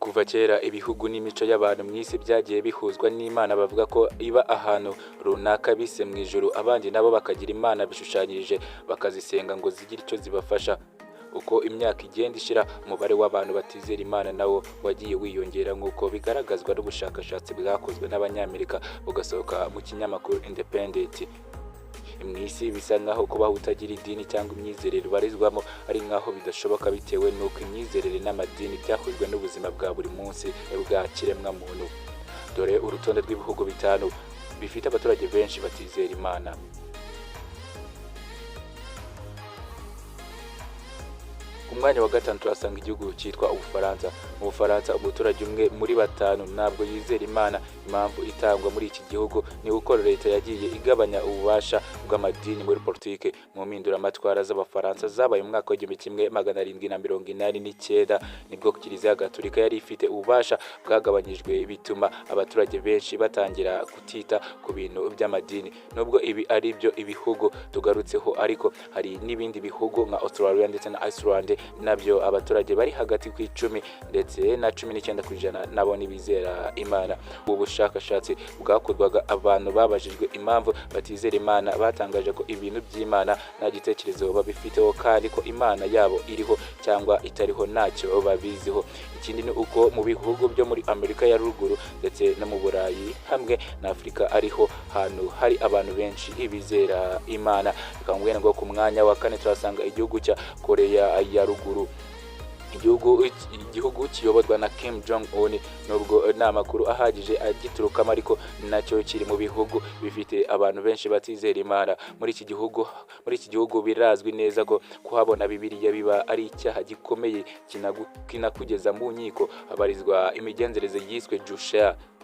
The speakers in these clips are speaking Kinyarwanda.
kuva kera ibihugu n'imico y'abantu mu isi byagiye bihuzwa n'Imana bavuga ko iba ahantu runaka bise mu ijuru, abandi nabo bakagira Imana bishushanyirije bakazisenga ngo zigire icyo zibafasha. Uko imyaka igenda ishira, umubare w'abantu batizera Imana nawo wagiye wiyongera nk'uko bigaragazwa n'ubushakashatsi bwakozwe n'Abanyamerika bugasohoka mu kinyamakuru Independent. Mw'isi bisa nkaho kubaho utagira idini cyangwa imyizerere ubarizwamo ari nkaho bidashoboka bitewe n'uko imyizerere n'amadini byakozwe n'ubuzima bwa buri munsi bwa kiremwa muntu. Dore urutonde rw'ibihugu 5 bifite abaturage benshi batizera Imana. Umwanya wa gatanu turasanga igihugu cyitwa Ubufaransa. Mu Bufaransa umuturage umwe muri 5 ntabwo yizera Imana. Impamvu itangwa muri iki gihugu ni uko leta yagiye igabanya ububasha bw'amadini muri politike. Mu mpinduramatwara z'Abafaransa zabaye mu mwaka wa 1789 nibwo Kiliziya Gatolika yari ifite ububasha bwagabanyijwe, bituma abaturage benshi batangira kutita ku bintu by'amadini. Nubwo ibi ari byo ibihugu tugarutseho, ariko hari n'ibindi bihugu nka Australia ndetse na Iceland nabyo abaturage bari hagati ku 10 ndetse na 19% nabo nibizera Imana. Ubu bushakashatsi bwakorwaga abantu babajijwe impamvu batizera Imana batangaje ko ibintu by'Imana nta gitekerezo babifiteho, kandi ko Imana yabo iriho cyangwa itariho ntacyo babiziho. Ikindi ni uko mu bihugu byo muri Amerika ya ruguru ndetse no mu Burayi hamwe na Afrika ariho hantu hari abantu benshi bizera Imana. Bikangwena ngo ku mwanya wa 4 turasanga igihugu cya Korea ya ruguru. Igihugu kiyoborwa na Kim Jong Un, nubwo nta makuru ahagije agiturukamo, ariko nacyo kiri mu bihugu bifite abantu benshi batizera Imana. Muri iki gihugu birazwi neza ko kuhabona Bibiliya biba ari icyaha gikomeye kinakugeza mu nkiko. Habarizwa imigenzereze yiswe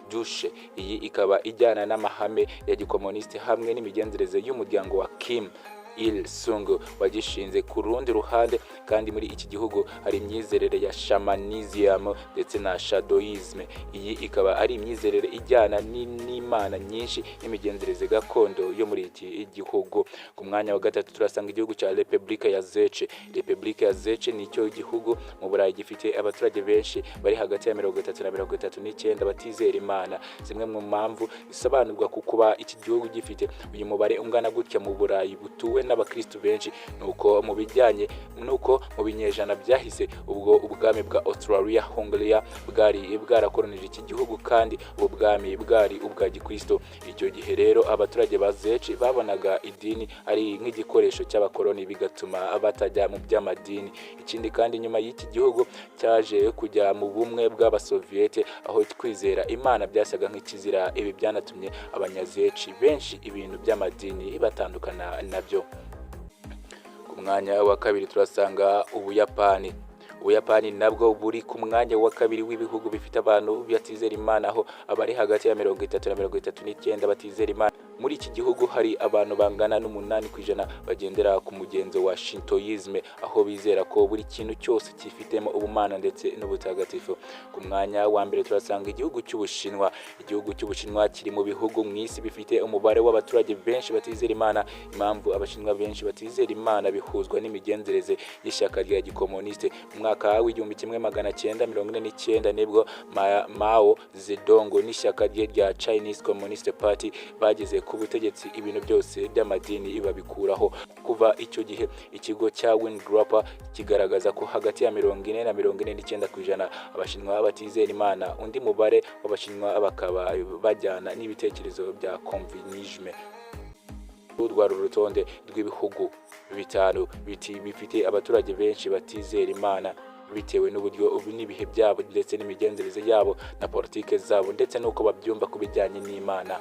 Jushe. Iyi ikaba ijyana n'amahame ya gikomuniste hamwe n'imigenzereze y'umuryango wa Kim Il Sung wagishinze. Ku rundi ruhande kandi muri iki gihugu hari imyizerere ya shamanism ndetse na shadowism. Iyi ikaba ari imyizerere ijyana n'Imana nyinshi n'imigenzereze gakondo yo muri iki gihugu. Ku mwanya wa 3 turasanga igihugu cya Republika ya Czech. Republika ya Czech ni cyo gihugu mu Burayi gifite abaturage benshi bari hagati ya 30 na 39 batizera Imana. Zimwe mu mpamvu bisobanurwa ku kuba iki gihugu gifite uyu mubare ungana gutya mu Burayi butuwe n'abakristo benshi nuko mu binyejana byahise ubwo ubwami bwa Austria-Hungary bwari bwarakoronije iki gihugu, kandi ubwami bwari ubwa gikristo. Icyo gihe rero abaturage ba Czech babonaga idini ari nk'igikoresho cy'abakoloni, bigatuma batajya mu by'amadini. Ikindi kandi nyuma y'iki gihugu cyaje kujya mu bumwe bw'Abasoviete, aho kwizera Imana byasaga nk'ikizira. Ibi byanatumye abanyazeci benshi ibintu by'amadini batandukana nabyo. Ku mwanya wa 2 turasanga Ubuyapani. Ubuyapani nabwo buri ku mwanya wa 2 w'ibihugu bifite abantu batizera Imana, aho abari hagati ya 30 na 39 batizera Imana. Muri iki gihugu hari abantu bangana n'8% bagendera ku mugenzo wa Shintoism, aho bizera ko buri kintu cyose cyifitemo ubumana ndetse n'ubutagatifu. Ku mwanya wa 1 turasanga igihugu cy'Ubushinwa. Igihugu cy'Ubushinwa kiri mu bihugu mw'isi bifite umubare w'abaturage benshi batizera Imana. Impamvu Abashinwa benshi batizera Imana bihuzwa n'imigenzereze y'ishyaka rya gikomuniste. Mu mwaka wa 1949 nibwo Mao Zedong n'ishyaka rya Chinese Communist Party bageze ku butegetsi, ibintu byose by'amadini babikuraho. Kuva icyo gihe ikigo cya Wingroup kigaragaza ko hagati ya 40 na 49% Abashinwa batizera Imana. Undi mubare w'Abashinwa bakaba bajyana n'ibitekerezo bya Confucianism. Urwa rutonde rw'ibihugu 5 bifite abaturage benshi batizera Imana bitewe n'uburyo n'ibihe byabo ndetse n'imigenzereze yabo na politike zabo ndetse n'uko babyumva ku bijyanye n'Imana.